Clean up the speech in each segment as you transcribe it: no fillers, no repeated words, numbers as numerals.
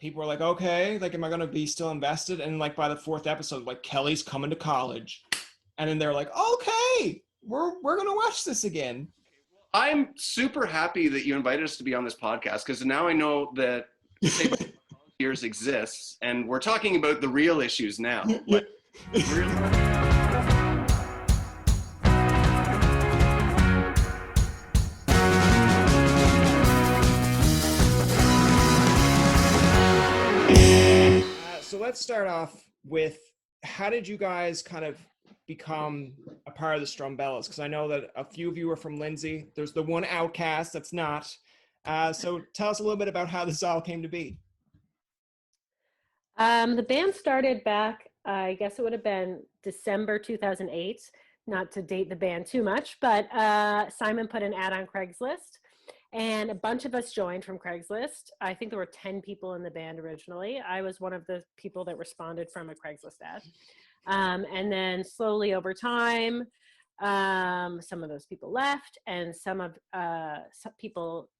people were like, okay, like, am I gonna be still invested? And like by the fourth episode, like Kelly's coming to college, and then they're like, okay, we're gonna watch this again. I'm super happy that you invited us to be on this podcast because now I know that Say Bye Years exists, and we're talking about the real issues now. Like, really. So let's start off with, how did you guys kind of become a part of the Strumbellas? Because I know that a few of you are from Lindsay. There's the one outcast that's not. So tell us a little bit about how this all came to be. The band started back, I guess it would have been December 2008, not to date the band too much, but Simon put an ad on Craigslist and a bunch of us joined from Craigslist. I think there were 10 people in the band originally. I was one of the people that responded from a Craigslist ad. And then slowly over time, some of those people left, and some people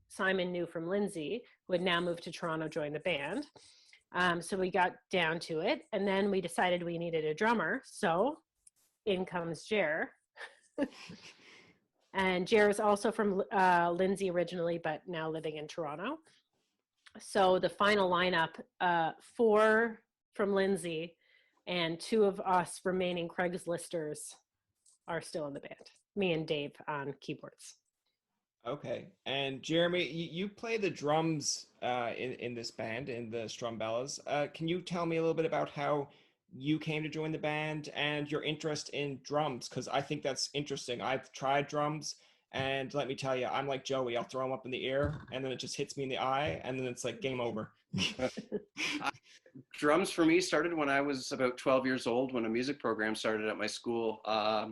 Simon knew from Lindsay who had now moved to Toronto joined the band. So we got down to it, and then we decided we needed a drummer. So in comes Jer. And Jer is also from Lindsay originally, but now living in Toronto. So the final lineup, 4 from Lindsay and 2 of us remaining Craigslisters are still in the band. Me and Dave on keyboards. Okay. And Jeremy, you play the drums in this band, in the Strumbellas. Can you tell me a little bit about how you came to join the band and your interest in drums? Because I think that's interesting. I've tried drums, and let me tell you, I'm like Joey. I'll throw them up in the air, and then it just hits me in the eye, and then it's like game over. Drums for me started when I was about 12 years old, when a music program started at my school. I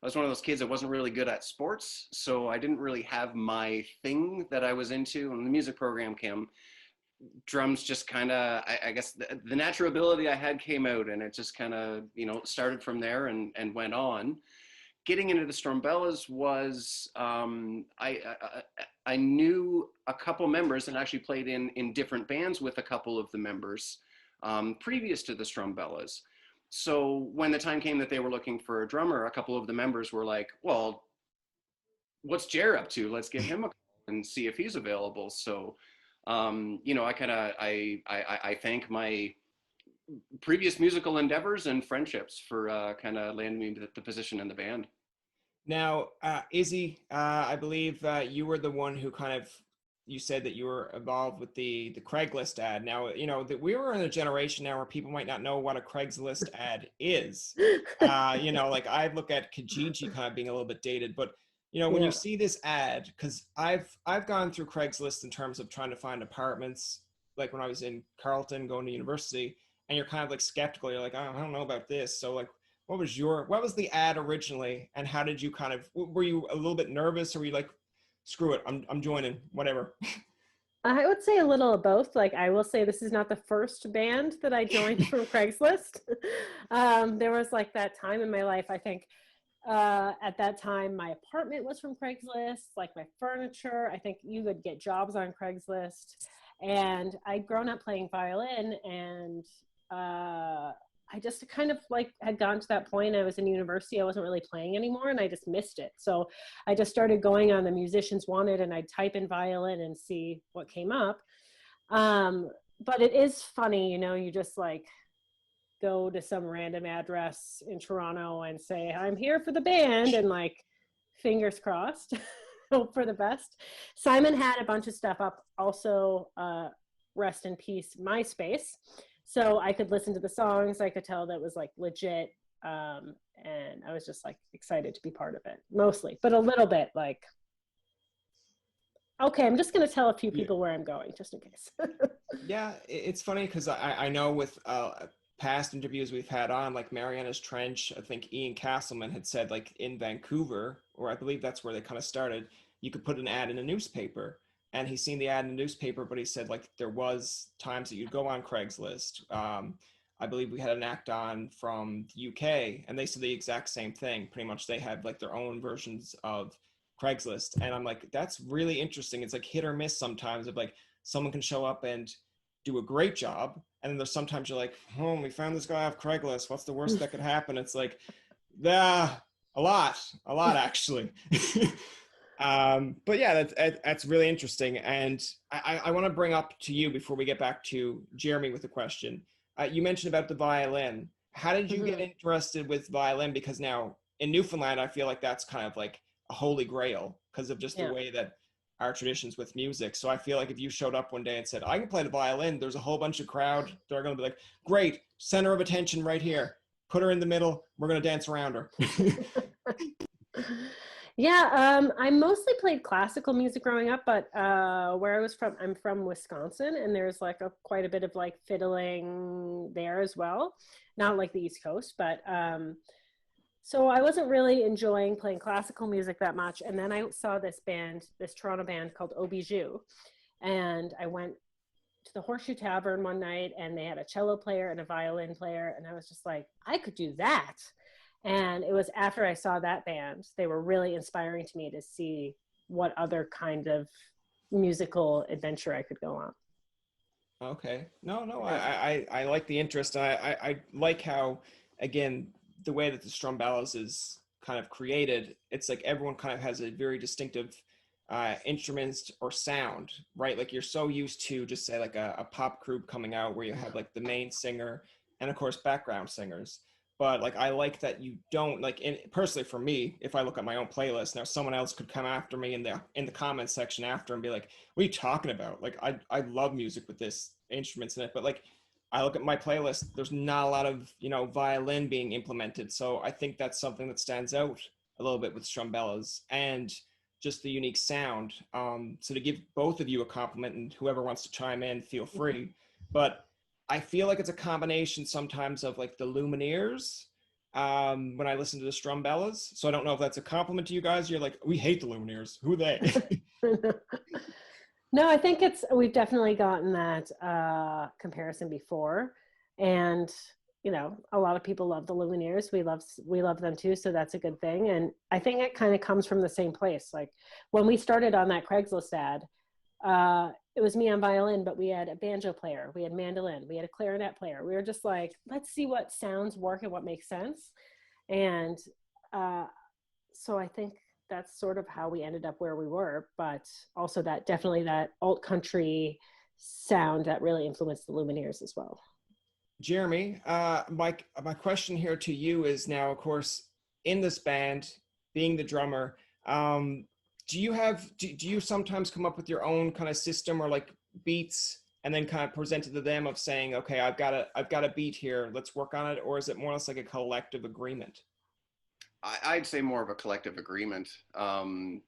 was one of those kids that wasn't really good at sports, so I didn't really have my thing that I was into. When the music program came, drums just kind of, I guess the natural ability I had came out, and it just kind of, started from there and went on. Getting into the Strumbellas was, I knew a couple members and actually played in different bands with a couple of the members previous to the Strumbellas. So when the time came that they were looking for a drummer, a couple of the members were like, well, what's Jer up to? Let's give him a call and see if he's available. So, I thank my previous musical endeavors and friendships for kind of landing me the position in the band. Now, Izzy, I believe you were the one who you said that you were involved with the Craigslist ad. Now, that we were in a generation now where people might not know what a Craigslist ad is. Like I look at Kijiji kind of being a little bit dated, but when you see this ad, because I've gone through Craigslist in terms of trying to find apartments, like when I was in Carleton going to university, and you're kind of like skeptical. You're like, I don't know about this. So like, what was the ad originally, and how did you were you a little bit nervous, or were you like, screw it, I'm joining, whatever? I would say a little of both. Like, I will say this is not the first band that I joined from Craigslist. There was like that time in my life, I think, at that time, my apartment was from Craigslist, like my furniture. I think you would get jobs on Craigslist. And I'd grown up playing violin, and I just kind of like had gotten to that point. I was in university, I wasn't really playing anymore, and I just missed it. So I just started going on the Musicians Wanted, and I'd type in violin and see what came up. But it is funny, you just like go to some random address in Toronto and say, I'm here for the band, and like, fingers crossed, hope for the best. Simon had a bunch of stuff up also, rest in peace, MySpace. So I could listen to the songs, I could tell that was like legit. And I was just like excited to be part of it, mostly, but a little bit like, okay, I'm just going to tell a few people where I'm going, just in case. Yeah, it's funny because I know with past interviews we've had on, like Mariana's Trench, I think Ian Castleman had said, like in Vancouver, or I believe that's where they kind of started, you could put an ad in a newspaper. And he's seen the ad in the newspaper, but he said like there was times that you'd go on Craigslist. I believe we had an act on from the UK, and they said the exact same thing. Pretty much they had like their own versions of Craigslist. And I'm like, that's really interesting. It's like hit or miss sometimes, of like someone can show up and do a great job. And then there's sometimes you're like, oh, we found this guy off Craigslist. What's the worst that could happen? It's like, yeah, a lot actually. But yeah, that's really interesting. And I want to bring up to you before we get back to Jeremy with the question. You mentioned about the violin. How did you get interested with violin? Because now in Newfoundland, I feel like that's kind of like a holy grail because of just the way that our traditions with music. So I feel like if you showed up one day and said, I can play the violin, there's a whole bunch of crowd. They're going to be like, great, center of attention right here. Put her in the middle. We're going to dance around her. Yeah, I mostly played classical music growing up, but where I was from, I'm from Wisconsin, and there's like quite a bit of like fiddling there as well. Not like the East Coast, but so I wasn't really enjoying playing classical music that much. And then I saw this band, this Toronto band called Bijou, and I went to the Horseshoe Tavern one night, and they had a cello player and a violin player, and I was just like, I could do that. And it was after I saw that band, they were really inspiring to me to see what other kind of musical adventure I could go on. Okay. No, I like the interest. I like how, again, the way that the Strumbellas is kind of created, it's like everyone kind of has a very distinctive instruments or sound, right? Like you're so used to just say like a pop group coming out where you have like the main singer and of course background singers. But like I like that you don't like personally for me, if I look at my own playlist, now someone else could come after me in the comments section after and be like, what are you talking about? Like I love music with this instruments in it, but like I look at my playlist, there's not a lot of, violin being implemented. So I think that's something that stands out a little bit with Strumbellas and just the unique sound. So to give both of you a compliment, and whoever wants to chime in, feel free. But I feel like it's a combination sometimes of like the Lumineers when I listen to the Strumbellas. So I don't know if that's a compliment to you guys. You're like, we hate the Lumineers. Who are they? No, I think we've definitely gotten that comparison before. And, a lot of people love the Lumineers. We love them too. So that's a good thing. And I think it kind of comes from the same place. Like when we started on that Craigslist ad, it was me on violin, but we had a banjo player, we had mandolin, we had a clarinet player. We were just like, let's see what sounds work and what makes sense. And so I think that's sort of how we ended up where we were, but also that alt country sound that really influenced the Lumineers as well. Jeremy, my question here to you is now, of course, in this band, being the drummer, do you sometimes come up with your own kind of system or like beats and then kind of present it to them of saying, okay, I've got a beat here, let's work on it? Or is it more or less like a collective agreement? I'd say more of a collective agreement. I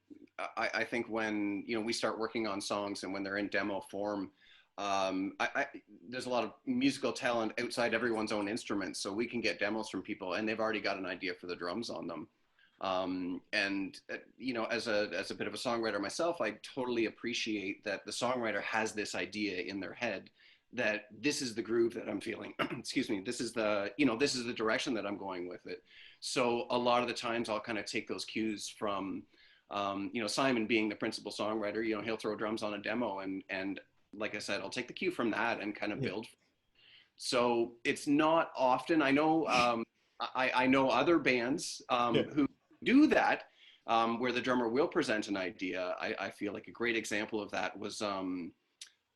think when, we start working on songs and when they're in demo form, there's a lot of musical talent outside everyone's own instruments. So we can get demos from people and they've already got an idea for the drums on them. As a bit of a songwriter myself, I totally appreciate that the songwriter has this idea in their head that this is the groove that I'm feeling. Excuse me. This is the direction that I'm going with it. So a lot of the times I'll kind of take those cues from, Simon being the principal songwriter, he'll throw drums on a demo and like I said, I'll take the cue from that and kind of build. So it's not often. I know, I know other bands who do that, where the drummer will present an idea. I feel like a great example of that was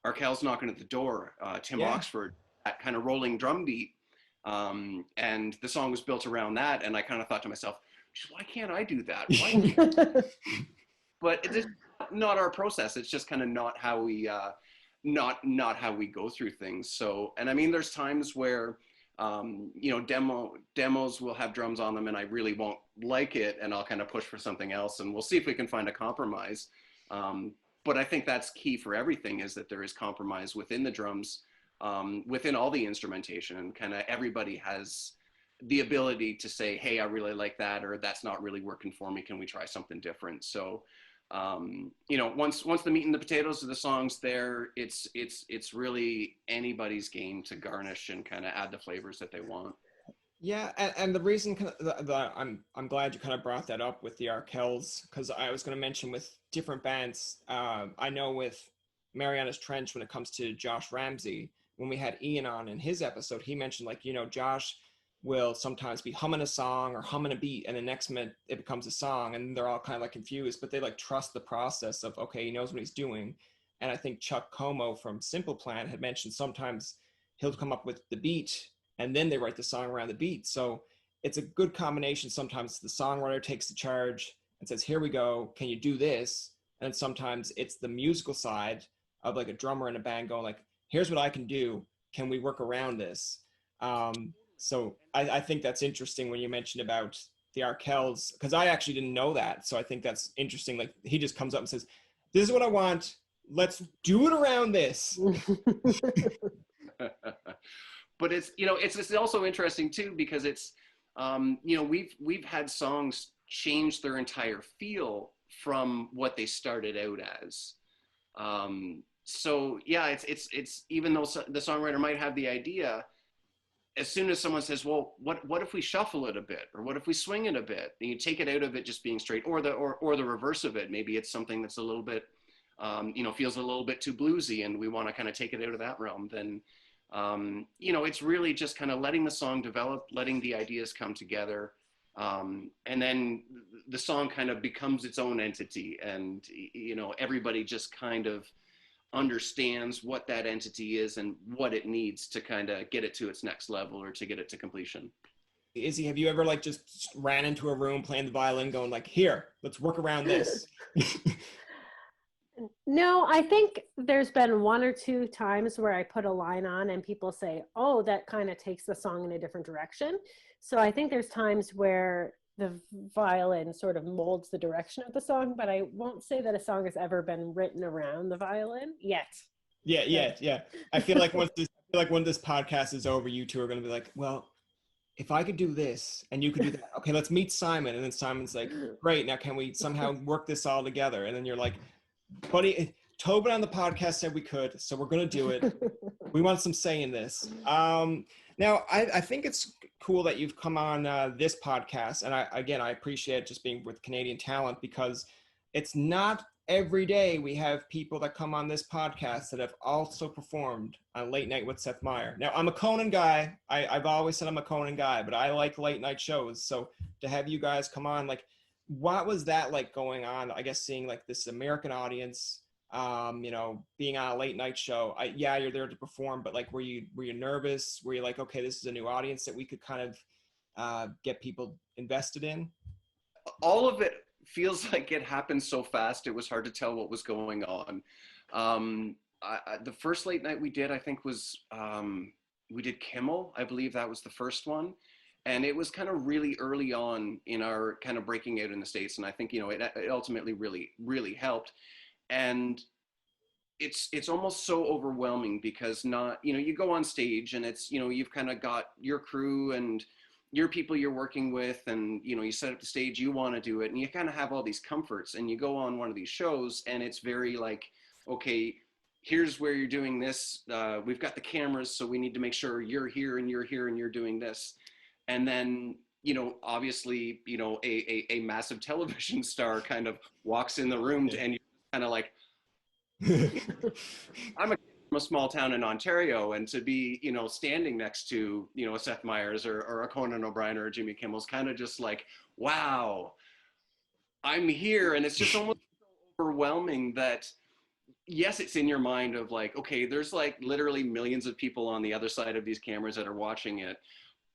Arkel's Knocking at the Door, Tim Oxford, that kind of rolling drum beat. And the song was built around that. And I kind of thought to myself, why can't I do that? Why? But it's not our process. It's just kind of not how we, not how we go through things. So, and I mean, there's times where, demos will have drums on them and I really won't like it and I'll kind of push for something else and we'll see if we can find a compromise. But I think that's key for everything, is that there is compromise within the drums, within all the instrumentation, and kind of everybody has the ability to say, hey, I really like that, or that's not really working for me. Can we try something different? So, once the meat and the potatoes of the songs there, it's really anybody's game to garnish and kind of add the flavors that they want. Yeah, and the reason I'm glad you kind of brought that up with the Arkels, because I was going to mention with different bands. I know with Mariana's Trench when it comes to Josh Ramsey. When we had Ian on in his episode, he mentioned like, Josh will sometimes be humming a song or humming a beat, and the next minute it becomes a song, and they're all kind of like confused, but they like trust the process of, okay, he knows what he's doing. And I think Chuck Como from Simple Plan had mentioned sometimes he'll come up with the beat and then they write the song around the beat. So it's a good combination. Sometimes the songwriter takes the charge and says, here we go, can you do this? And sometimes it's the musical side of like a drummer in a band going like, here's what I can do, can we work around this? So I think that's interesting when you mentioned about the Arkells, because I actually didn't know that. So I think that's interesting. Like he just comes up and says, this is what I want, let's do it around this. But it's also interesting too, because it's, we've had songs change their entire feel from what they started out as. So yeah, it's even though the songwriter might have the idea, as soon as someone says, well, what if we shuffle it a bit, or what if we swing it a bit, and you take it out of it just being straight, or the reverse of it, maybe it's something that's a little bit, feels a little bit too bluesy, and we want to kind of take it out of that realm, then, it's really just kind of letting the song develop, letting the ideas come together, and then the song kind of becomes its own entity, and, everybody just kind of understands what that entity is and what it needs to kind of get it to its next level or to get it to completion. Izzy, have you ever like just ran into a room playing the violin going like, here, let's work around this? No, I think there's been one or two times where I put a line on and people say, oh, that kind of takes the song in a different direction. So I think there's times where the violin sort of molds the direction of the song, but I won't say that a song has ever been written around the violin yet. Yeah. I feel like when this podcast is over, you two are going to be like, well, if I could do this and you could do that, okay, let's meet Simon. And then Simon's like, great, now can we somehow work this all together? And then you're like, buddy, Tobin on the podcast said we could, so we're going to do it. We want some say in this. Now, I think it's cool that you've come on this podcast. And I appreciate just being with Canadian Talent, because it's not every day we have people that come on this podcast that have also performed on Late Night with Seth Meyer. Now, I'm a Conan guy. I've always said I'm a Conan guy, but I like late night shows. So to have you guys come on, like, what was that like going on? I guess seeing like this American audience, being on a late night show. You're there to perform, but like, were you nervous? Were you like, okay, this is a new audience that we could kind of get people invested in? All of it feels like it happened so fast. It was hard to tell what was going on. The first late night we did, I think was, we did Kimmel. I believe that was the first one. And it was kind of really early on in our kind of breaking out in the States. And I think, it ultimately really, really helped. And it's almost so overwhelming because you go on stage and it's, you've kind of got your crew and your people you're working with, and, you set up the stage, you want to do it. And you kind of have all these comforts, and you go on one of these shows and it's very like, okay, here's where you're doing this. We've got the cameras, so we need to make sure you're here and you're here and you're doing this. And then, obviously, a massive television star kind of walks in the room and you're kind of like, I'm from a small town in Ontario, and to be, standing next to, a Seth Meyers or a Conan O'Brien or a Jimmy Kimmel's kind of just like, wow, I'm here. And it's just almost overwhelming that, yes, it's in your mind of like, okay, there's like literally millions of people on the other side of these cameras that are watching it.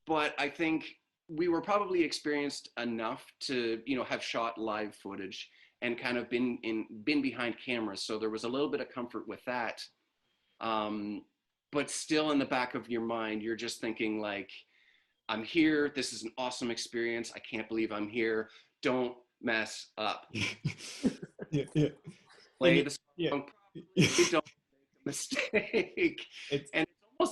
But I think we were probably experienced enough to, have shot live footage and kind of been behind cameras. So there was a little bit of comfort with that. But still in the back of your mind, you're just thinking like, I'm here. This is an awesome experience. I can't believe I'm here. Don't mess up. Yeah. Play the song. Yeah. Don't make a mistake. And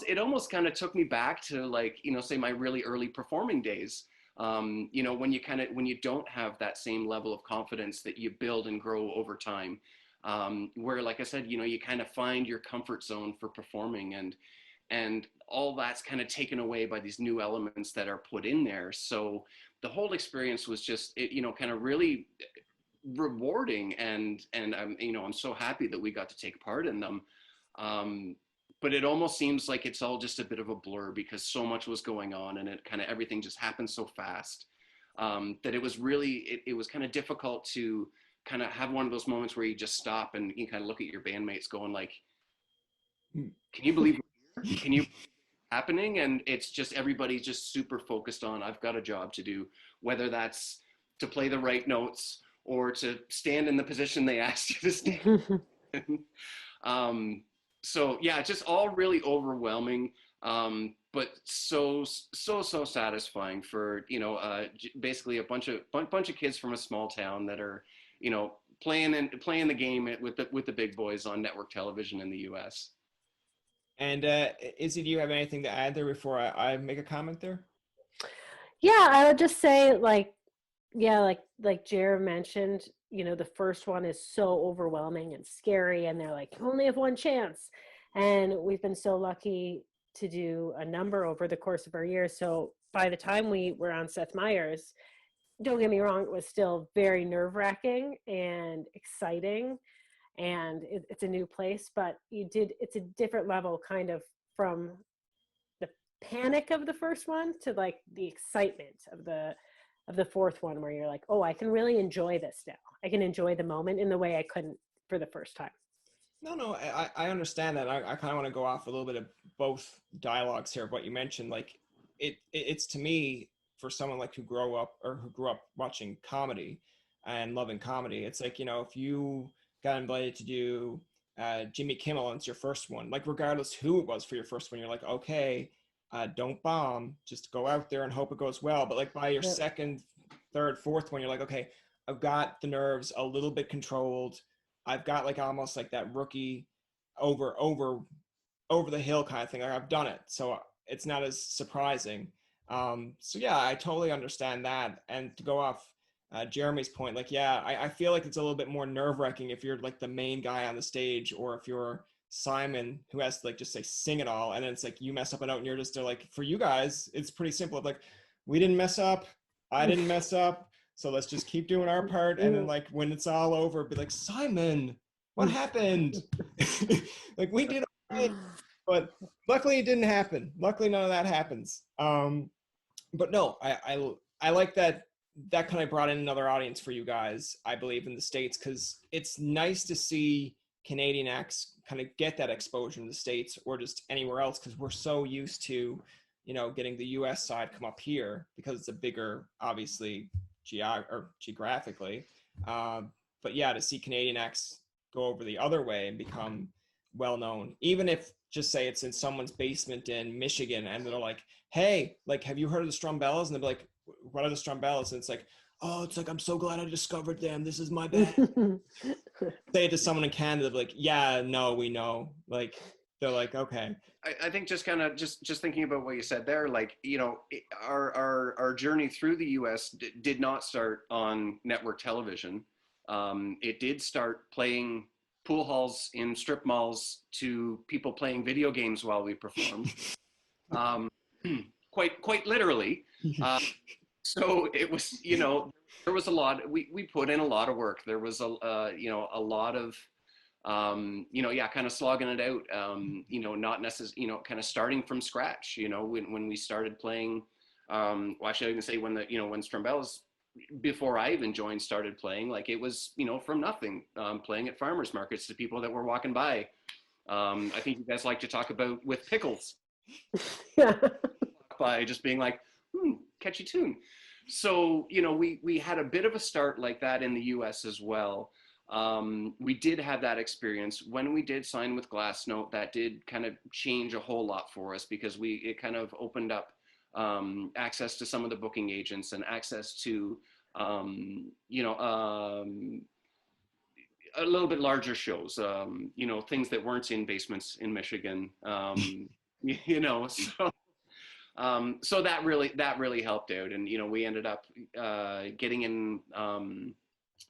it almost kind of took me back to like, say my really early performing days. When you don't have that same level of confidence that you build and grow over time, where, like I said, you kind of find your comfort zone for performing, and all that's kind of taken away by these new elements that are put in there. So the whole experience was just, kind of really rewarding, and I'm, you know, I'm so happy that we got to take part in them. But it almost seems like it's all just a bit of a blur because so much was going on, and it kind of everything just happened so fast, that it was really, it was kind of difficult to kind of have one of those moments where you just stop and you kind of look at your bandmates going like, can you believe we're here? Can you happening? And it's just, everybody's just super focused on, I've got a job to do, whether that's to play the right notes or to stand in the position they asked you to stand in. So yeah, just all really overwhelming, but so satisfying for, you know, basically a bunch of kids from a small town that are, you know, playing the game with the big boys on network television in the U.S. And Izzy, do you have anything to add there before I make a comment there? Yeah, I would just say, like, yeah, like Jared mentioned, you know, the first one is so overwhelming and scary, and they're like, you only have one chance. And we've been so lucky to do a number over the course of our years. So by the time we were on Seth Meyers, don't get me wrong, it was still very nerve-wracking and exciting, and it's a new place, but it's a different level kind of from the panic of the first one to like the excitement of the fourth one, where you're like, oh, I can really enjoy this now. I can enjoy the moment in the way I couldn't for the first time. No, I understand that. I kind of want to go off a little bit of both dialogues here. What you mentioned, like it's to me, for someone like who grew up watching comedy and loving comedy, it's like, you know, if you got invited to do Jimmy Kimmel and it's your first one, like regardless who it was for your first one, you're like, okay, don't bomb, just go out there and hope it goes well. But like by your second, third, fourth one, you're like, okay, I've got the nerves a little bit controlled. I've got like almost like that rookie over the hill kind of thing. Like I've done it, so it's not as surprising. So yeah, I totally understand that. And to go off Jeremy's point, like yeah, I feel like it's a little bit more nerve wracking if you're like the main guy on the stage, or if you're Simon who has to like just say sing it all, and then it's like you mess up a note and you're just like, for you guys, it's pretty simple. It's like, we didn't mess up, I didn't mess up. So let's just keep doing our part. And then like when it's all over, be like, Simon, what happened? Like we did okay, but luckily it didn't happen. Luckily none of that happens. But no, I like that kind of brought in another audience for you guys, I believe, in the States, because it's nice to see Canadian acts kind of get that exposure in the States or just anywhere else, because we're so used to, you know, getting the US side come up here because it's a bigger, obviously, geographically. But yeah, to see Canadian acts go over the other way and become well known, even if just say it's in someone's basement in Michigan and they're like, hey, like, have you heard of the Strumbellas? And they're like, what are the Strumbellas? And it's like, oh, it's like, I'm so glad I discovered them. This is my band. Say it to someone in Canada, like, yeah, no, we know. Like, they're like, okay. I think just kind of just thinking about what you said there, like, you know, our journey through the U.S. did not start on network television. It did start playing pool halls in strip malls to people playing video games while we performed, quite literally. So it was, you know, there was a lot. We put in a lot of work. There was you know, a lot of you know, yeah, kind of slogging it out, you know, not necessarily, you know, kind of starting from scratch, you know, when we started playing, well, actually I can say when when Strumbellas, before I even joined, started playing, like it was, you know, from nothing, playing at farmers markets to people that were walking by. I think you guys like to talk about with pickles. Yeah. By just being like, catchy tune. So, you know, we had a bit of a start like that in the US as well. We did have that experience when we did sign with Glassnote. That did kind of change a whole lot for us, because it kind of opened up access to some of the booking agents and access to you know, a little bit larger shows, you know, things that weren't in basements in Michigan, you know, so so that really helped out. And you know, we ended up getting in,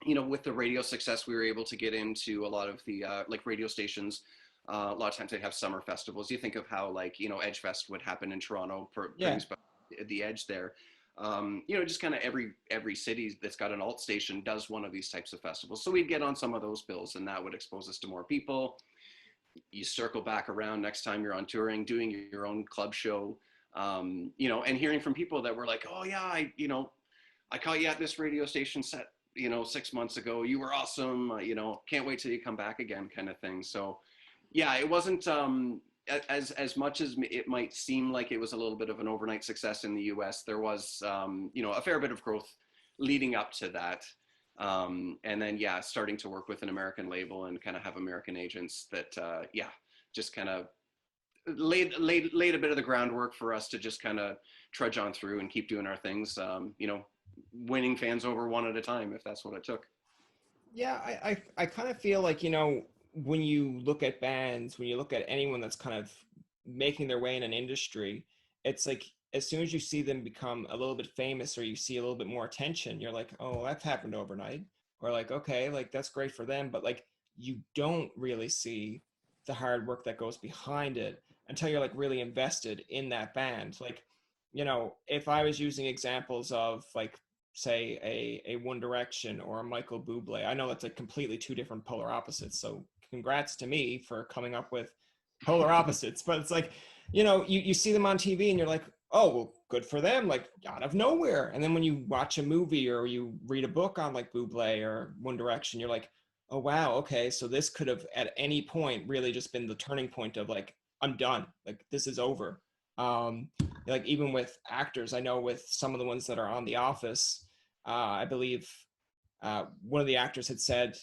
you know, with the radio success, we were able to get into a lot of the like radio stations. A lot of times they have summer festivals. You think of how, like, you know, Edge Fest would happen in Toronto for the Edge there. Just kind of every city that's got an alt station does one of these types of festivals. So we'd get on some of those bills, and that would expose us to more people. You circle back around next time you're on touring, doing your own club show, and hearing from people that were like, oh yeah, I caught you at this radio station set, 6 months ago. You were awesome. Can't wait till you come back again, kind of thing. So yeah, it wasn't as much as it might seem like it was a little bit of an overnight success in the US. There was, a fair bit of growth leading up to that. And then, starting to work with an American label and kind of have American agents that, just kind of laid a bit of the groundwork for us to just kind of trudge on through and keep doing our things, winning fans over one at a time, if that's what it took. Yeah, I kind of feel like, when you look at bands, when you look at anyone that's kind of making their way in an industry, it's like, as soon as you see them become a little bit famous or you see a little bit more attention, you're like, oh, that's happened overnight. Or like, okay, like that's great for them. But like, you don't really see the hard work that goes behind it until you're like really invested in that band. Like, if I was using examples of like, say a One Direction or a Michael Bublé, I know that's like completely two different polar opposites. So congrats to me for coming up with polar opposites. But it's like, you see them on TV and you're like, oh, well, good for them, like out of nowhere. And then when you watch a movie or you read a book on like Bublé or One Direction, you're like, oh, wow, okay, so this could have at any point really just been the turning point of like, I'm done, like this is over. Like even with actors, I know with some of the ones that are on The Office, I believe one of the actors had said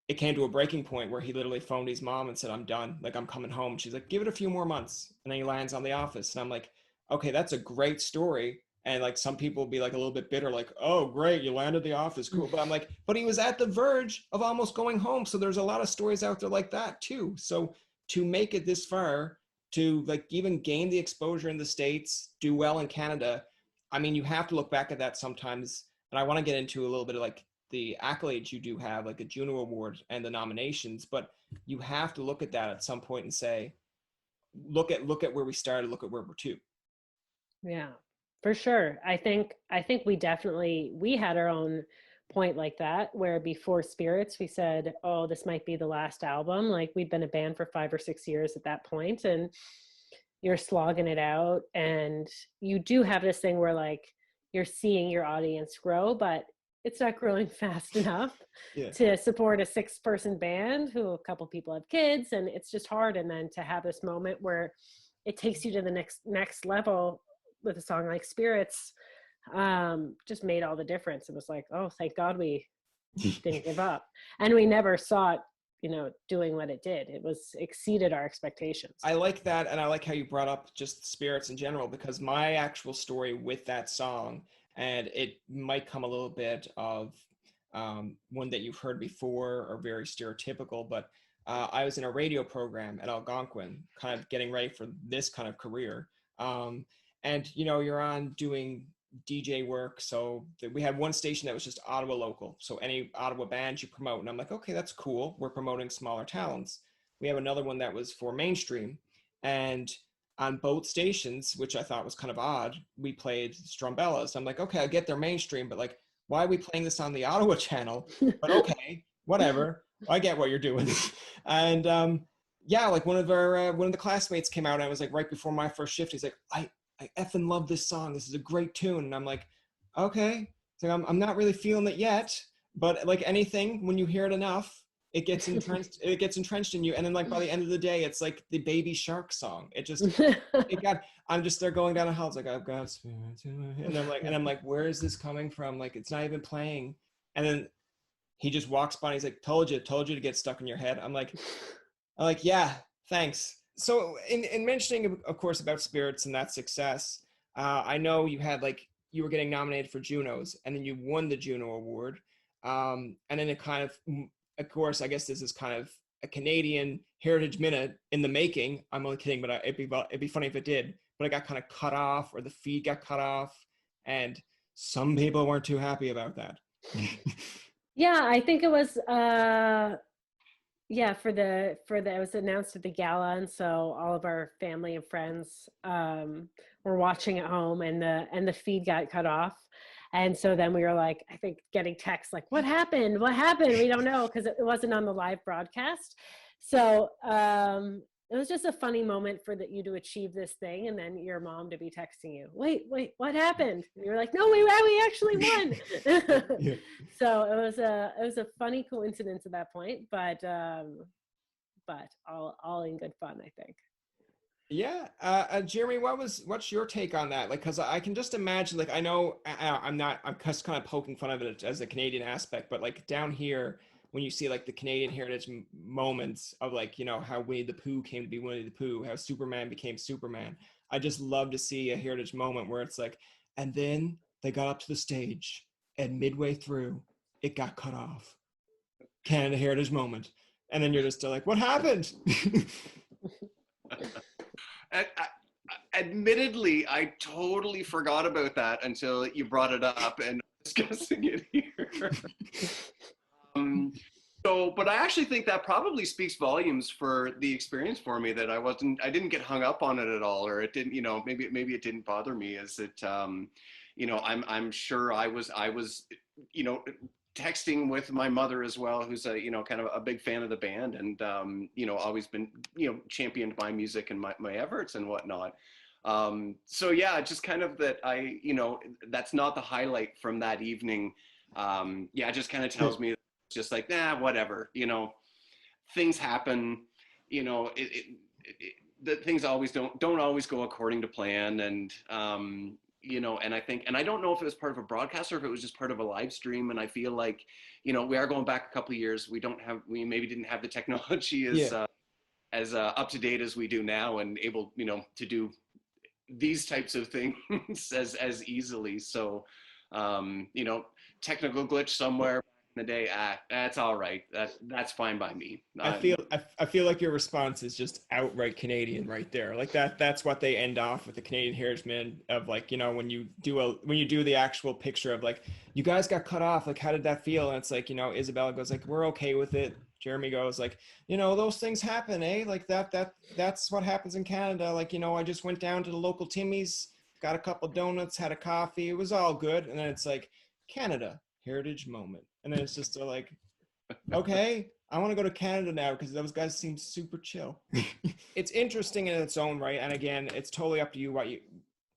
it came to a breaking point where he literally phoned his mom and said, I'm done, like I'm coming home. She's like, give it a few more months. And then he lands on The Office. And I'm like, okay, that's a great story. And like some people will be like a little bit bitter, like, oh, great, you landed The Office, cool. But I'm like, but he was at the verge of almost going home. So there's a lot of stories out there like that too. So to make it this far, to like even gain the exposure in the States, do well in Canada, I mean, you have to look back at that sometimes. And I want to get into a little bit of like the accolades you do have, like a Juno Award and the nominations, but you have to look at that at some point and say, look at where we started, look at where we're to. Yeah, for sure. I think we had our own point like that, where before Spirits, we said, oh, this might be the last album. Like we'd been a band for 5 or 6 years at that point, and you're slogging it out. And you do have this thing where like you're seeing your audience grow, but it's not growing fast enough to support a 6-person band who a couple people have kids, and it's just hard. And then to have this moment where it takes you to the next level with a song like Spirits, just made all the difference. It was like, oh, thank God we didn't give up. And we never saw it, doing what it did. It exceeded our expectations. I like that. And I like how you brought up just Spirits in general, because my actual story with that song, and it might come a little bit of one that you've heard before or very stereotypical, but I was in a radio program at Algonquin, kind of getting ready for this kind of career. And, you're on doing DJ work. So we had one station that was just Ottawa local. So any Ottawa band you promote. And I'm like, okay, that's cool. We're promoting smaller talents. We have another one that was for mainstream. And on both stations, which I thought was kind of odd, we played Strumbellas. I'm like, okay, I get their mainstream, but like, why are we playing this on the Ottawa channel? But okay, whatever. I get what you're doing. And like one of the classmates came out, and I was like, right before my first shift, he's like, I effing love this song. This is a great tune. And I'm like, okay. So I'm not really feeling it yet, but like anything, when you hear it enough, it gets entrenched. It gets entrenched in you. And then like by the end of the day, it's like the Baby Shark song. I'm just there going down a hall. It's like, I've got spirits in my head. And I'm like, where is this coming from? Like, it's not even playing. And then he just walks by and he's like, told you to get stuck in your head. I'm like, yeah, thanks. So in mentioning, of course, about Spirits and that success, I know you were getting nominated for Junos, and then you won the Juno Award. And then it kind of course, I guess this is kind of a Canadian Heritage Minute in the making. I'm only kidding, but it'd be funny if it did. But it got kind of cut off, or the feed got cut off, and some people weren't too happy about that. Yeah, I think it was, Yeah, it was announced at the gala, and so all of our family and friends were watching at home, and the feed got cut off, and so then we were like, I think getting texts like, "What happened? What happened? We don't know," because it wasn't on the live broadcast. So it was just a funny moment for you to achieve this thing, and then your mom to be texting you, "Wait, what happened?" And you're like, "No, we actually won." Yeah. So it was a funny coincidence at that point, but all in good fun, I think. Yeah, Jeremy, what's your take on that? Like, because I can just imagine, like, I know I'm just kind of poking fun of it as a Canadian aspect, but like down here, when you see like the Canadian heritage moments of like, how Winnie the Pooh came to be Winnie the Pooh, how Superman became Superman, I just love to see a heritage moment where it's like, and then they got up to the stage, and midway through, it got cut off. Canada heritage moment, and then you're just still like, what happened? Admittedly, I totally forgot about that until you brought it up and discussing it here. But I actually think that probably speaks volumes for the experience for me, that I didn't get hung up on it at all, or it didn't, maybe it didn't bother me. Is it, I'm sure I was, texting with my mother as well, who's a, kind of a big fan of the band, and, always been, championed my music and my efforts and whatnot. So yeah, just kind of that that's not the highlight from that evening. Yeah, it just kind of tells me just like, nah, whatever, things happen, the things always don't always go according to plan. And, and I think, and I don't know if it was part of a broadcast or if it was just part of a live stream. And I feel like, we are going back a couple of years. We maybe didn't have the technology as up to date as we do now, and able, to do these types of things as easily. So, technical glitch somewhere in the day, that's all right. That's fine by me. I feel like your response is just outright Canadian right there. Like that's what they end off with, the Canadian heritage man, of like, when you do the actual picture of like, you guys got cut off, like how did that feel? And it's like, Isabella goes like, we're okay with it. Jeremy goes like, those things happen, eh? Like that's what happens in Canada. Like, I just went down to the local Timmy's, got a couple donuts, had a coffee, it was all good. And then it's like, Canada heritage moment. And then it's just like, okay, I want to go to Canada now because those guys seem super chill. It's interesting in its own right. And again, it's totally up to you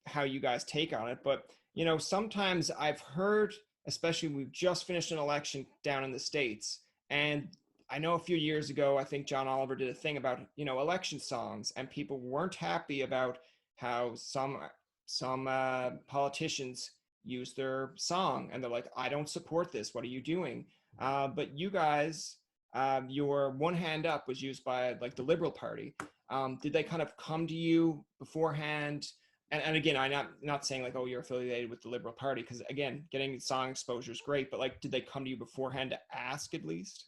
how you guys take on it. But, sometimes I've heard, especially we've just finished an election down in the States. And I know a few years ago, I think John Oliver did a thing about, election songs, and people weren't happy about how some politicians use their song, and they're like, I don't support this. What are you doing? But you guys, your One Hand Up was used by like the Liberal Party. Did they kind of come to you beforehand? And again, I'm not saying like, oh, you're affiliated with the Liberal Party, because again, getting song exposure is great, but like, did they come to you beforehand to ask at least?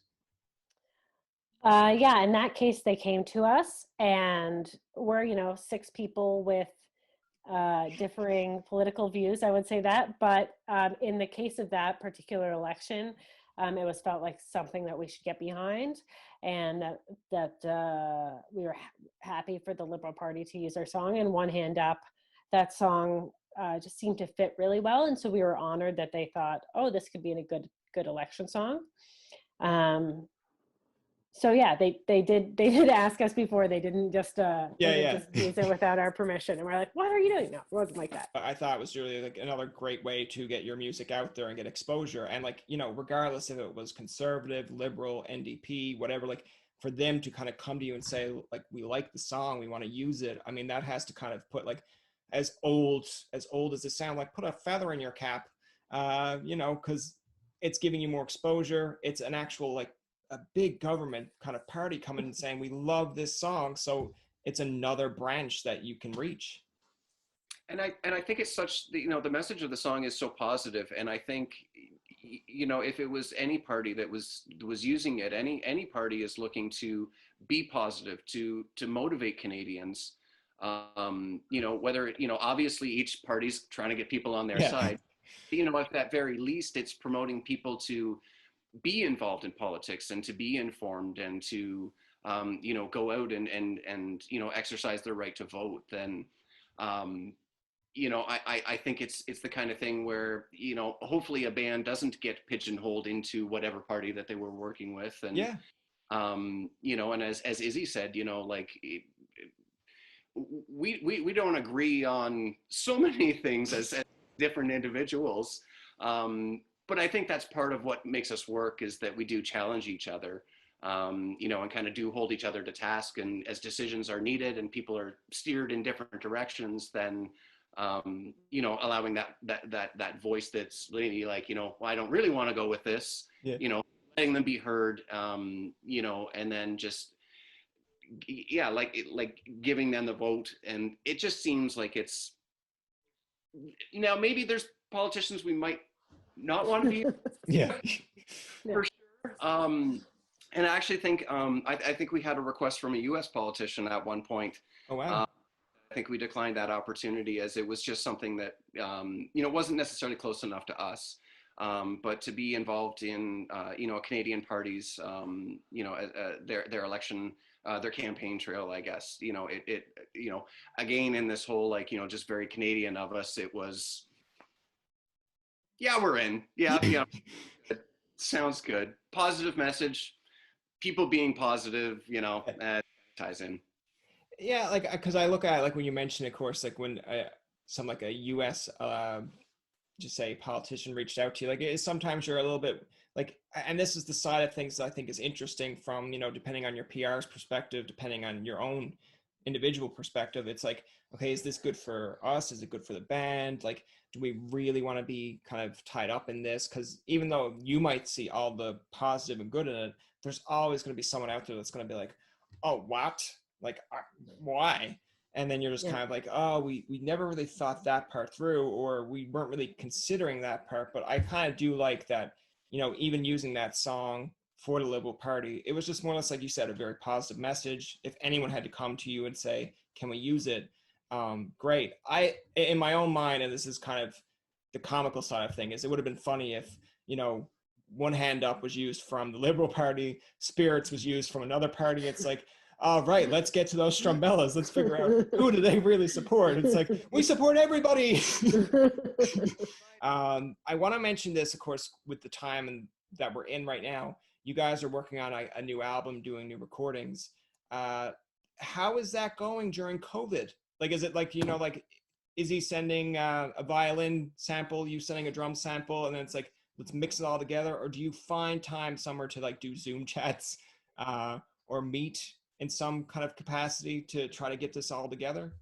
Yeah, in that case, they came to us, and we're, 6 people with differing political views, I would say that. But in the case of that particular election, it was felt like something that we should get behind, and that we were happy for the Liberal Party to use our song. And One Hand Up, that song just seemed to fit really well, and so we were honored that they thought, oh, this could be a good election song. So yeah, they did ask us before. They didn't just just use it without our permission. And we're like, what are you doing? No, it wasn't like that. I thought it was really like another great way to get your music out there and get exposure. And like, regardless if it was conservative, liberal, NDP, whatever, like for them to kind of come to you and say, like, we like the song, we want to use it. I mean, that has to kind of put like, as old as it sounds, like put a feather in your cap, because it's giving you more exposure. It's an actual like a big government kind of party coming and saying, we love this song. So it's another branch that you can reach. And I think it's such, the message of the song is so positive. And I think, if it was any party that was using it, any party is looking to be positive, to motivate Canadians. Whether, obviously each party's trying to get people on their side. At that very least, it's promoting people to, be involved in politics and to be informed and to go out and exercise their right to vote, then I think it's the kind of thing where, hopefully a band doesn't get pigeonholed into whatever party that they were working with. And Yeah. and as Izzy said, like we don't agree on so many things as different individuals. But I think that's part of what makes us work, is that we do challenge each other, and kind of do hold each other to task. And as decisions are needed and people are steered in different directions, then, allowing that voice that's really like, well, I don't really want to go with this, Yeah. letting them be heard, and then just, yeah, like giving them the vote. And it just seems like it's, now maybe there's politicians we might not want to be Yeah. for sure. And I actually think, I think we had a request from a US politician at one point. Oh, wow. I think we declined that opportunity, as it was just something that, wasn't necessarily close enough to us. But to be involved in, a Canadian party's, their election, their campaign trail, I guess, again, in this whole, like, just very Canadian of us, it was, yeah, we're in. Yeah, yeah. Sounds good. Positive message. People being positive, ties in. Yeah, like, because I look at, like, when you mentioned, of course, like when some, like, a U.S. Just say politician reached out to you, like, sometimes you're a little bit like, and this is the side of things that I think is interesting from, depending on your PR's perspective, depending on your own individual perspective. It's like, okay, is this good for us? Is it good for the band? Like, do we really want to be kind of tied up in this? Because even though you might see all the positive and good in it, there's always going to be someone out there that's going to be like, oh, what? Like, why? And then you're just kind of like, oh, we never really thought that part through, or we weren't really considering that part. But I kind of do like that, even using that song for the Liberal Party, it was just more or less, like you said, a very positive message. If anyone had to come to you and say, can we use it? Great. In my own mind, and this is kind of the comical side of things, it would have been funny if, one hand up was used from the Liberal Party, spirits was used from another party. It's like, all right, let's get to those Strumbellas. Let's figure out who do they really support. It's like, we support everybody. I want to mention this, of course, with the time and that we're in right now. You guys are working on a new album, doing new recordings. How is that going during COVID? Like, is it like, like, is he sending a violin sample, you sending a drum sample, and then it's like, let's mix it all together? Or do you find time somewhere to, like, do Zoom chats or meet in some kind of capacity to try to get this all together?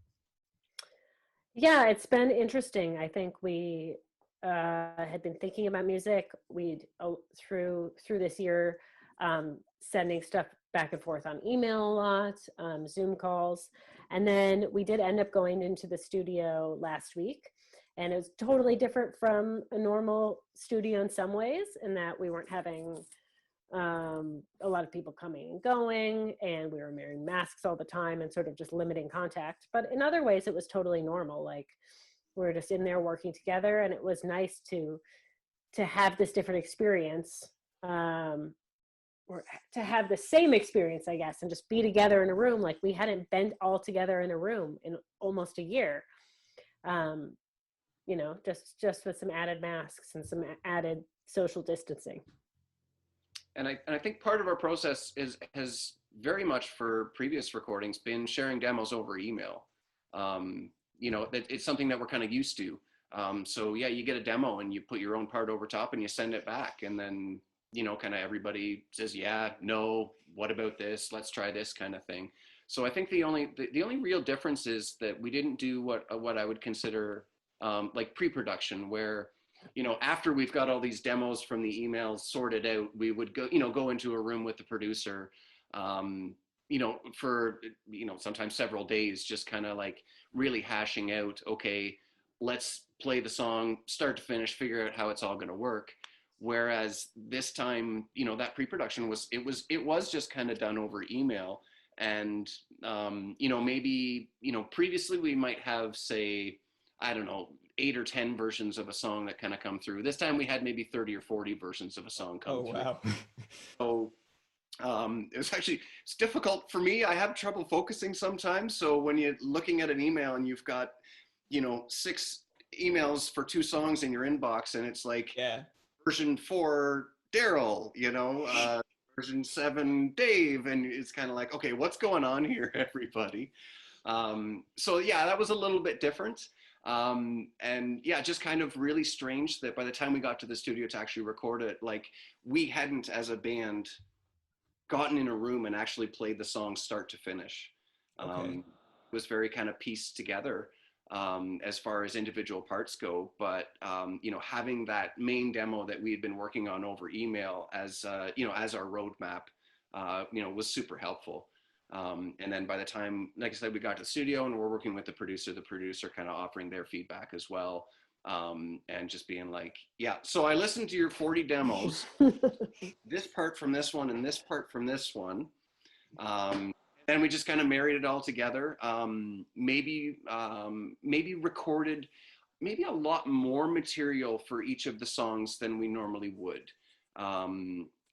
Yeah, it's been interesting. I think we had been thinking about music. We'd through this year, sending stuff back and forth on email a lot, Zoom calls. And then we did end up going into the studio last week. And it was totally different from a normal studio in some ways, in that we weren't having a lot of people coming and going, and we were wearing masks all the time and sort of just limiting contact. But in other ways, it was totally normal. Like, we were just in there working together, and it was nice to have this different experience, or to have the same experience, I guess, and just be together in a room. Like, we hadn't been all together in a room in almost a year. Just with some added masks and some added social distancing. And I think part of our process has very much, for previous recordings, been sharing demos over email. It's something that we're kind of used to. So yeah, you get a demo and you put your own part over top and you send it back, and then kind of everybody says, yeah, no, what about this? Let's try this, kind of thing. So I think the only real difference is that we didn't do what I would consider like pre-production, where after we've got all these demos from the emails sorted out, we would go into a room with the producer, for, sometimes several days, just kind of like really hashing out, okay, let's play the song start to finish, figure out how it's all going to work. Whereas this time, that pre-production was just kind of done over email. And, maybe, previously we might have, say, I don't know, 8 or 10 versions of a song that kind of come through. This time we had maybe 30 or 40 versions of a song come Oh, through. wow. So it's difficult for me. I have trouble focusing sometimes. So when you're looking at an email and you've got, 6 emails for 2 songs in your inbox, and it's like Yeah. version 4 Daryl, version 7 Dave, and it's kind of like, okay, what's going on here, everybody? So yeah, that was a little bit different. And yeah, just kind of really strange that by the time we got to the studio to actually record it, like we hadn't as a band gotten in a room and actually played the song start to finish. Okay. It was very kind of pieced together as far as individual parts go. But having that main demo that we had been working on over email as as our roadmap, was super helpful. And then by the time, like I said, we got to the studio and we're working with the producer kind of offering their feedback as well. And just being like, yeah, so I listened to your 40 demos, this part from this one and this part from this one. And we just kind of married it all together. Maybe recorded maybe a lot more material for each of the songs than we normally would.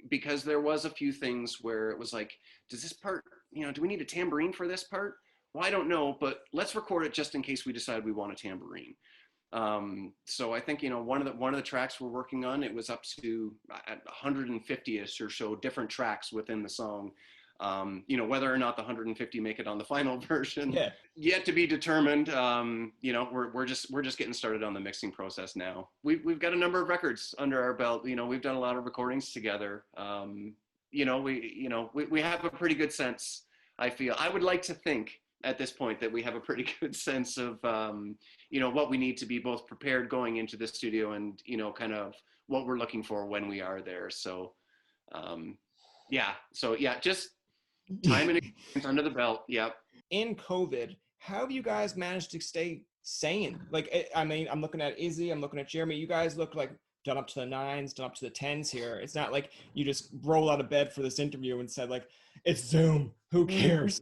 Because there was a few things where it was like, does this part, do we need a tambourine for this part? Well, I don't know, but let's record it just in case we decide we want a tambourine. So I think, one of the tracks we're working on, it was up to 150ish or so different tracks within the song. Whether or not the 150 make it on the final version, Yeah. yet to be determined. We're just getting started on the mixing process now. We've got a number of records under our belt. We've done a lot of recordings together. We have a pretty good sense. I feel, I would like to think at this point that we have a pretty good sense of what we need to be both prepared going into the studio and kind of what we're looking for when we are there. So just time and experience under the belt. Yep. In COVID, how have you guys managed to stay sane? Like, I mean, I'm looking at Izzy, I'm looking at Jeremy. You guys look like done up to the 9s, done up to the 10s here. It's not like you just roll out of bed for this interview and said like, it's Zoom, who cares?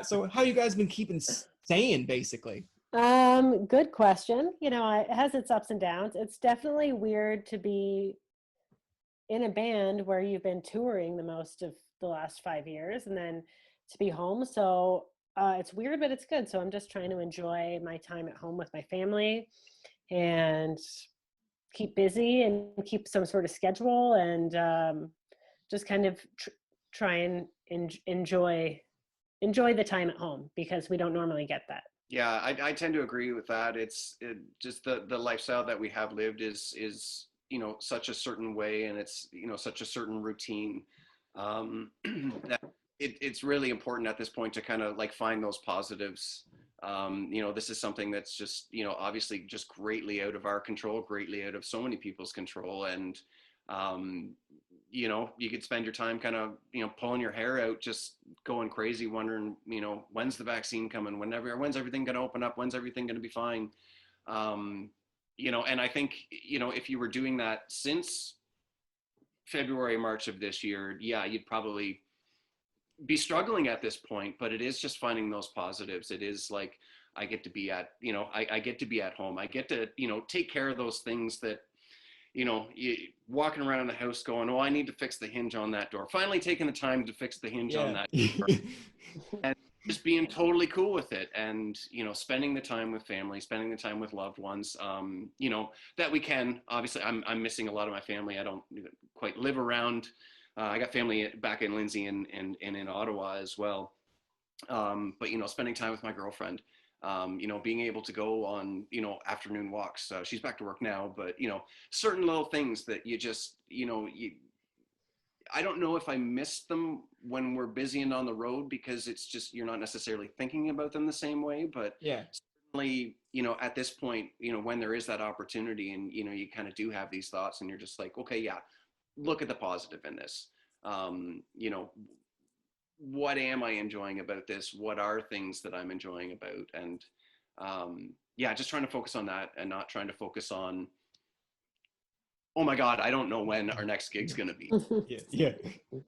So how you guys been keeping sane, basically? Good question. It has its ups and downs. It's definitely weird to be in a band where you've been touring the most of the last 5 years and then to be home. So it's weird, but it's good. So I'm just trying to enjoy my time at home with my family and keep busy and keep some sort of schedule and just kind of try and enjoy the time at home because we don't normally get that. Yeah, I tend to agree with that. It's just the lifestyle that we have lived is such a certain way, and it's such a certain routine that it's really important at this point to kind of like find those positives. This is something that's just obviously just greatly out of our control, greatly out of so many people's control, and you could spend your time kind of pulling your hair out, just going crazy, wondering when's the vaccine coming, when's everything going to open up, when's everything going to be fine. And I think if you were doing that since February, March of this year, yeah, you'd probably be struggling at this point, but it is just finding those positives. It is like, I get to be at, I get to be at home. I get to, take care of those things that, you walking around the house going, oh, I need to fix the hinge on that door. Finally taking the time to fix the hinge on that door. And just being totally cool with it. And, spending the time with family, spending the time with loved ones, that we can. Obviously, I'm missing a lot of my family. I don't quite live around. I got family back in Lindsay and in Ottawa as well. But, spending time with my girlfriend, being able to go on, afternoon walks. She's back to work now, but, certain little things that you just, I don't know if I miss them when we're busy and on the road because it's just, you're not necessarily thinking about them the same way, but yeah, certainly, at this point, when there is that opportunity and, you kind of do have these thoughts and you're just like, okay, yeah, look at the positive in this. What am I enjoying about this? What are things that I'm enjoying about? And just trying to focus on that and not trying to focus on, oh my God, I don't know when our next gig's going to be. Yeah.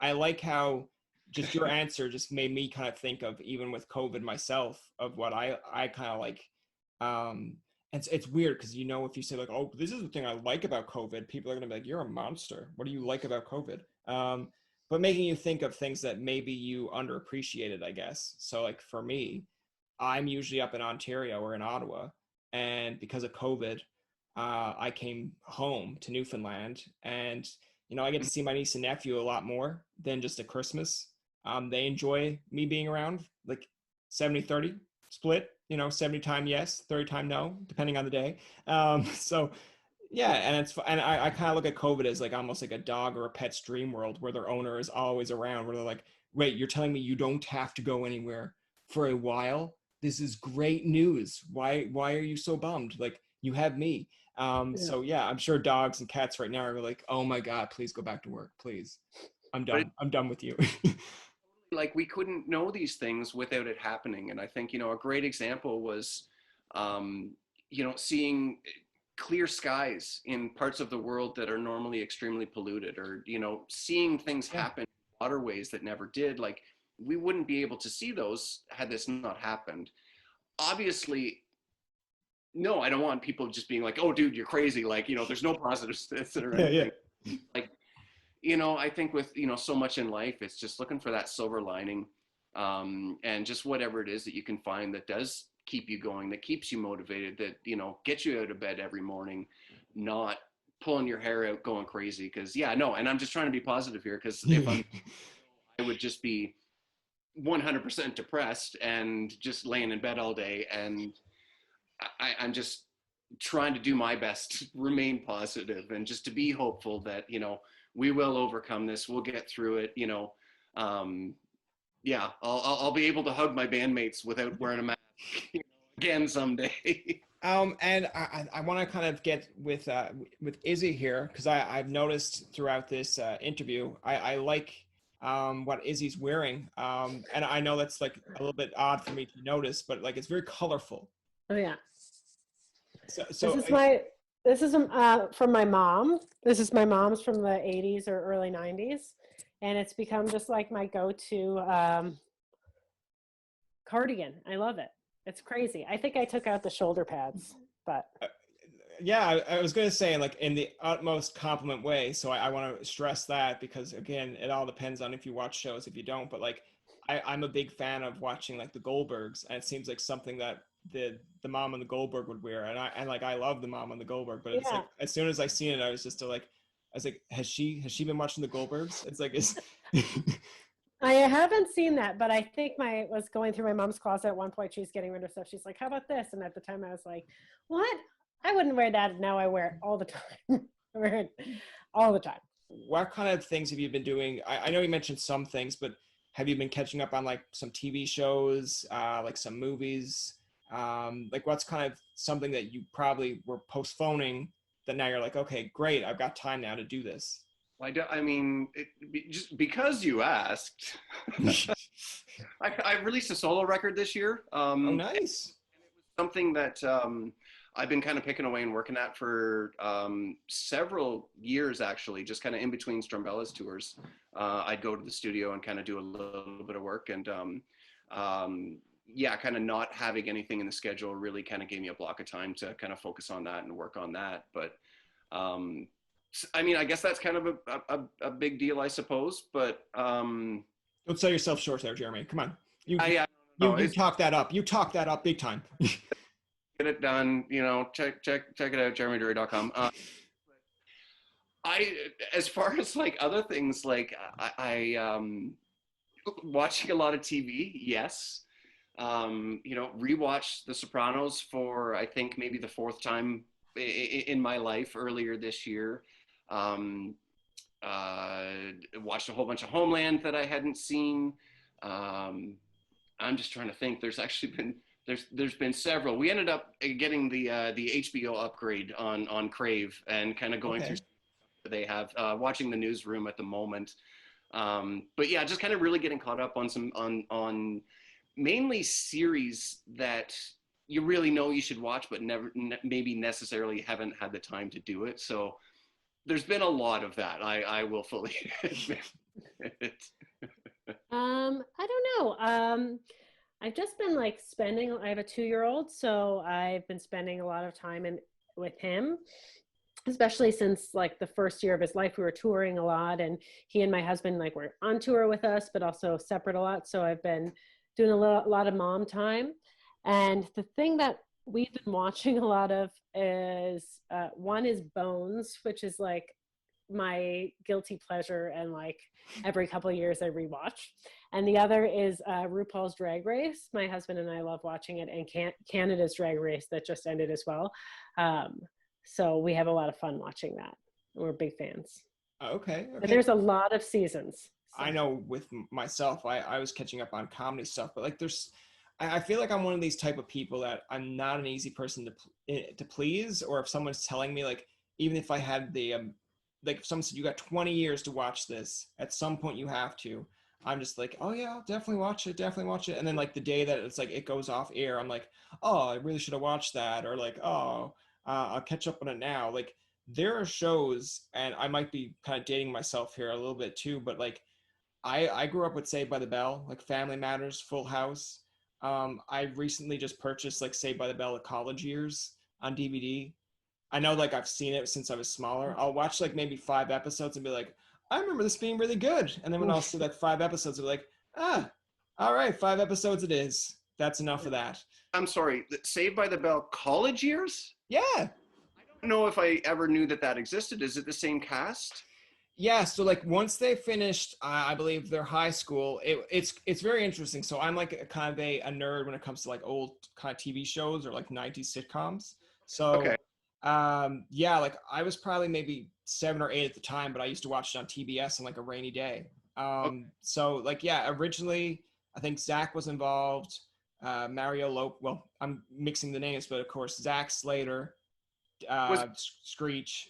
I like how just your answer just made me kind of think of, even with COVID myself, of what I kind of like And it's weird because, you know, if you say like, oh, this is the thing I like about COVID, people are going to be like, you're a monster. What do you like about COVID? But making you think of things that maybe you underappreciated, I guess. So like for me, I'm usually up in Ontario or in Ottawa. And because of COVID, I came home to Newfoundland, and, you know, I get to see my niece and nephew a lot more than just at Christmas. They enjoy me being around, like 70-30 split, you know, 70 time yes, 30 time no, depending on the day. So yeah, and I kind of look at COVID as like almost like a dog or a pet's dream world where their owner is always around, where they're like, wait, you're telling me you don't have to go anywhere for a while? This is great news. Why are you so bummed? Like, you have me. Yeah. So yeah, I'm sure dogs and cats right now are like, oh my God, please go back to work, please. I'm But done. I'm done with you. like we couldn't know these things without it happening. And I think, you know, a great example was, you know, seeing clear skies in parts of the world that are normally extremely polluted, or, you know, seeing things Yeah. happen in waterways that never did. Like, we wouldn't be able to see those had this not happened. Obviously, no, I don't want people just being like, oh, dude, you're crazy. Like, you know, there's no positives to this or Yeah, yeah. anything. Like, you know, I think with, you know, so much in life, it's just looking for that silver lining, and just whatever it is that you can find that does keep you going, that keeps you motivated, that, you know, gets you out of bed every morning, not pulling your hair out going crazy. Because yeah, no, and I'm just trying to be positive here, because if I would just be 100% depressed and just laying in bed all day. And I'm just trying to do my best to remain positive and just to be hopeful that, you know, we will overcome this. We'll get through it. You know, yeah, I'll be able to hug my bandmates without wearing a mask, you know, again someday. And I want to kind of get with Izzy here, because I've noticed throughout this interview, I like what Izzy's wearing, and I know that's like a little bit odd for me to notice, but like it's very colorful. Oh yeah. So This is my this is from my mom. This is my mom's from the 80s or early 90s, and it's become just like my go-to cardigan. I love it. It's crazy. I think I took out the shoulder pads, but yeah, I was going to say, like, in the utmost compliment way. So I want to stress that, because again, it all depends on if you watch shows, if you don't. But like, I'm a big fan of watching like the Goldbergs, and it seems like something that the mom on the Goldberg would wear. And like, I love the mom on the Goldberg, but it's yeah. like as soon as I seen it, I was just like, I was like, has she been watching the Goldbergs? It's like, it's I haven't seen that, but I think my was going through my mom's closet at one point. She was getting rid of stuff. She's like, "How about this?" And at the time, I was like, "What? I wouldn't wear that." Now I wear it all the time. I wear it all the time. what kind of things have you been doing? I know you mentioned some things, but have you been catching up on like some TV shows, like some movies? Like, what's kind of something that you probably were postponing that now you're like, okay, great, I've got time now to do this? I mean, just because you asked, I released a solo record this year. Oh, nice. Something that I've been kind of picking away and working at for several years, actually, just kind of in between Strumbella's tours. I'd go to the studio and kind of do a little bit of work, and yeah, kind of not having anything in the schedule really kind of gave me a block of time to kind of focus on that and work on that. But I mean, I guess that's kind of a big deal, I suppose. But Don't sell yourself short there, Jeremy. Come on. You no, talk that up. You talk that up big time. get it done. You know, check it out, jeremydury.com. As far as like other things, like I watching a lot of TV, yes. You know, rewatched The Sopranos for I think maybe the fourth time in my life earlier this year. Watched a whole bunch of Homeland that I hadn't seen. I'm just trying to think. There's actually been there's been several. We ended up getting the HBO upgrade on Crave and kind of going Okay. through. They have watching The Newsroom at the moment. But yeah, just kind of really getting caught up on some on mainly series that you really know you should watch, but never maybe necessarily haven't had the time to do it. So there's been a lot of that. I will fully admit it. I don't know. I've just been like spending, I have a 2-year-old, so I've been spending a lot of time with him, especially since like the first year of his life, we were touring a lot, and he and my husband like were on tour with us, but also separate a lot. So I've been doing lot of mom time. And the thing that we've been watching a lot of is one is Bones, which is like my guilty pleasure, and like every couple of years I rewatch. And the other is RuPaul's Drag Race. My husband and I love watching it, and Canada's Drag Race that just ended as well. So we have a lot of fun watching that. We're big fans. Okay. But there's a lot of seasons. So. I know with myself, I was catching up on comedy stuff, but like I feel like I'm one of these type of people that I'm not an easy person to please, or if someone's telling me, like, even if I had the, like if someone said, you got 20 years to watch this, at some point you have to, I'm just like, oh yeah, I'll definitely watch it. And then like the day that it's like, it goes off air, I'm like, oh, I really should have watched that. Or like, oh, I'll catch up on it now. Like there are shows, and I might be kind of dating myself here a little bit too, but like I grew up with Saved by the Bell, like Family Matters, Full House. I recently just purchased like Saved by the Bell, the college years on DVD. I know like I've seen it since I was smaller. I'll watch like maybe 5 episodes and be like, I remember this being really good. And then when I'll see like 5 episodes, I'll be like, all right, 5 episodes it is. That's enough of that. I'm sorry, Saved by the Bell college years? Yeah. I don't know if I ever knew that existed. Is it the same cast? Yeah, so like once they finished, I believe their high school, it's very interesting. So I'm like a kind of a nerd when it comes to like old kind of TV shows or like 90s sitcoms. So okay. Yeah, like I was probably maybe 7 or 8 at the time, but I used to watch it on TBS on like a rainy day. Okay. So like, yeah, originally I think Zach was involved, Mario Lope. Well, I'm mixing the names, but of course, Zach Slater, Was Screech.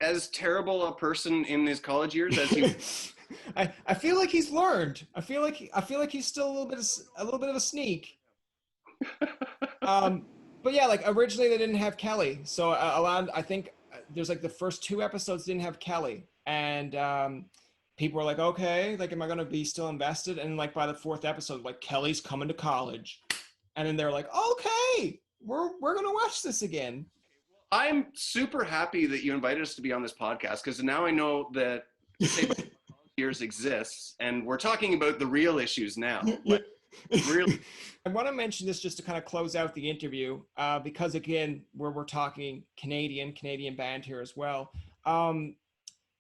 as terrible a person in his college years as he I feel like he's learned. I feel like he's still a little bit of a sneak. But yeah, like originally they didn't have Kelly, so I think there's like the first 2 episodes didn't have Kelly, and people were like, okay, like am I gonna be still invested? And like by the 4th episode, like Kelly's coming to college, and then they're like, okay, we're gonna watch this again. I'm super happy that you invited us to be on this podcast, because now I know that years exists, and we're talking about the real issues now. Like, really. I want to mention this just to kind of close out the interview, because again, we're talking Canadian band here as well.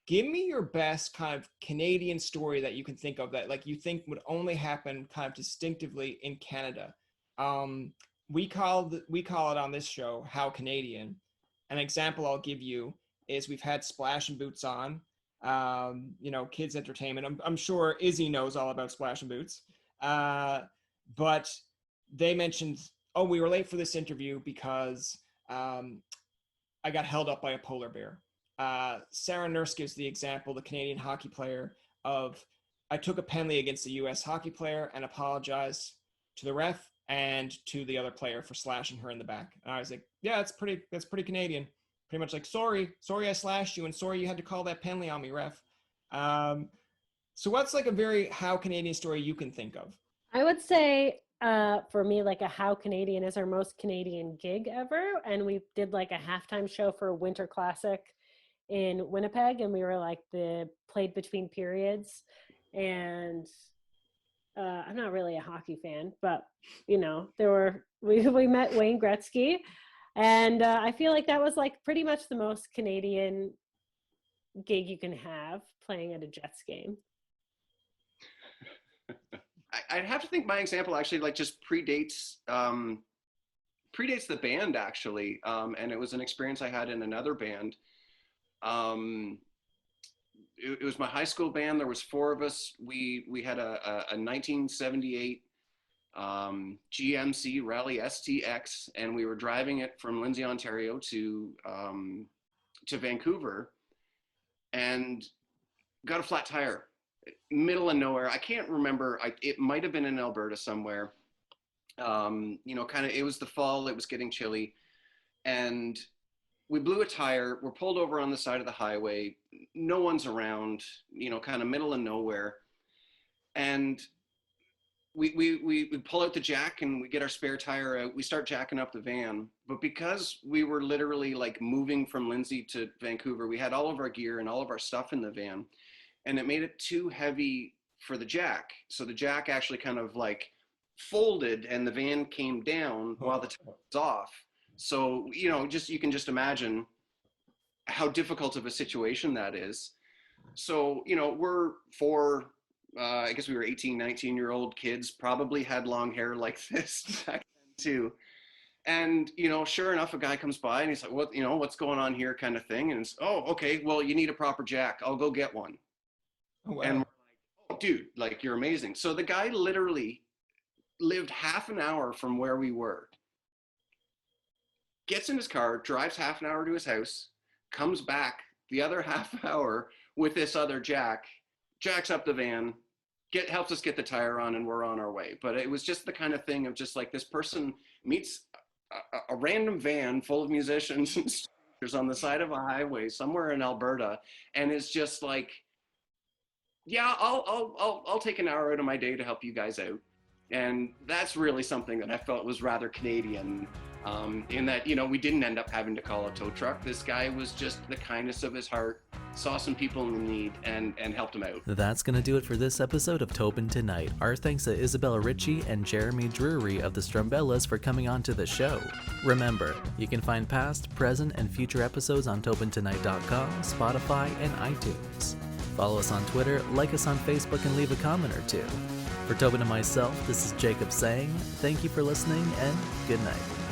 Give me your best kind of Canadian story that you can think of that like you think would only happen kind of distinctively in Canada. We call it on this show How Canadian. An example I'll give you is we've had Splash and Boots on, kids entertainment. I'm sure Izzy knows all about Splash and Boots. But they mentioned, oh, we were late for this interview because I got held up by a polar bear. Sarah Nurse gives the example, the Canadian hockey player, of I took a penalty against a U.S. hockey player and apologized to the ref and to the other player for slashing her in the back. And I was like, yeah, that's pretty Canadian. Pretty much like, sorry I slashed you, and sorry you had to call that penalty on me, ref. So what's like a very How Canadian story you can think of? I would say for me, like a How Canadian is our most Canadian gig ever. And we did like a halftime show for a Winter Classic in Winnipeg, and we were like played between periods. And I'm not really a hockey fan, but we met Wayne Gretzky, and I feel like that was like pretty much the most Canadian gig you can have, playing at a Jets game. I'd have to think my example actually like just predates the band actually, and it was an experience I had in another band. It was my high school band. There was 4 of us. We had a 1978 GMC Rally STX, and we were driving it from Lindsay, Ontario to Vancouver, and got a flat tire, middle of nowhere. I can't remember. It might have been in Alberta somewhere. Kind of, it was the fall. It was getting chilly, and we blew a tire. We're pulled over on the side of the highway. No one's around, kind of middle of nowhere. And we pull out the jack and we get our spare tire out. We start jacking up the van. But because we were literally like moving from Lindsay to Vancouver, we had all of our gear and all of our stuff in the van, and it made it too heavy for the jack. So the jack actually kind of like folded and the van came down while the tire was off. So, you know, just, you can just imagine how difficult of a situation that is. So, you know, we're four, I guess we were 18, 19-year-old kids, probably had long hair like this back then too. And, you know, sure enough, a guy comes by and he's like, what, you know, what's going on here kind of thing. And it's, oh, okay, well, you need a proper jack. I'll go get one. Oh, wow. And we're like, oh, dude, like, you're amazing. So the guy literally lived half an hour from where we were, gets in his car, drives half an hour to his house, comes back the other half hour with this other jack, jacks up the van, helps us get the tire on, and we're on our way. But it was just the kind of thing of just like, this person meets a random van full of musicians and strangers on the side of a highway somewhere in Alberta, and is just like, yeah, I'll take an hour out of my day to help you guys out. And that's really something that I felt was rather Canadian, in that, you know, we didn't end up having to call a tow truck. This guy was just the kindness of his heart, saw some people in need, and helped them out. That's going to do it for this episode of Tobin Tonight. Our thanks to Isabel Ritchie and Jeremy Drury of the Strumbellas for coming on to the show. Remember, you can find past, present, and future episodes on tobintonight.com, Spotify, and iTunes. Follow us on Twitter, like us on Facebook, and leave a comment or two. For Tobin and myself, this is Jacob saying thank you for listening and good night.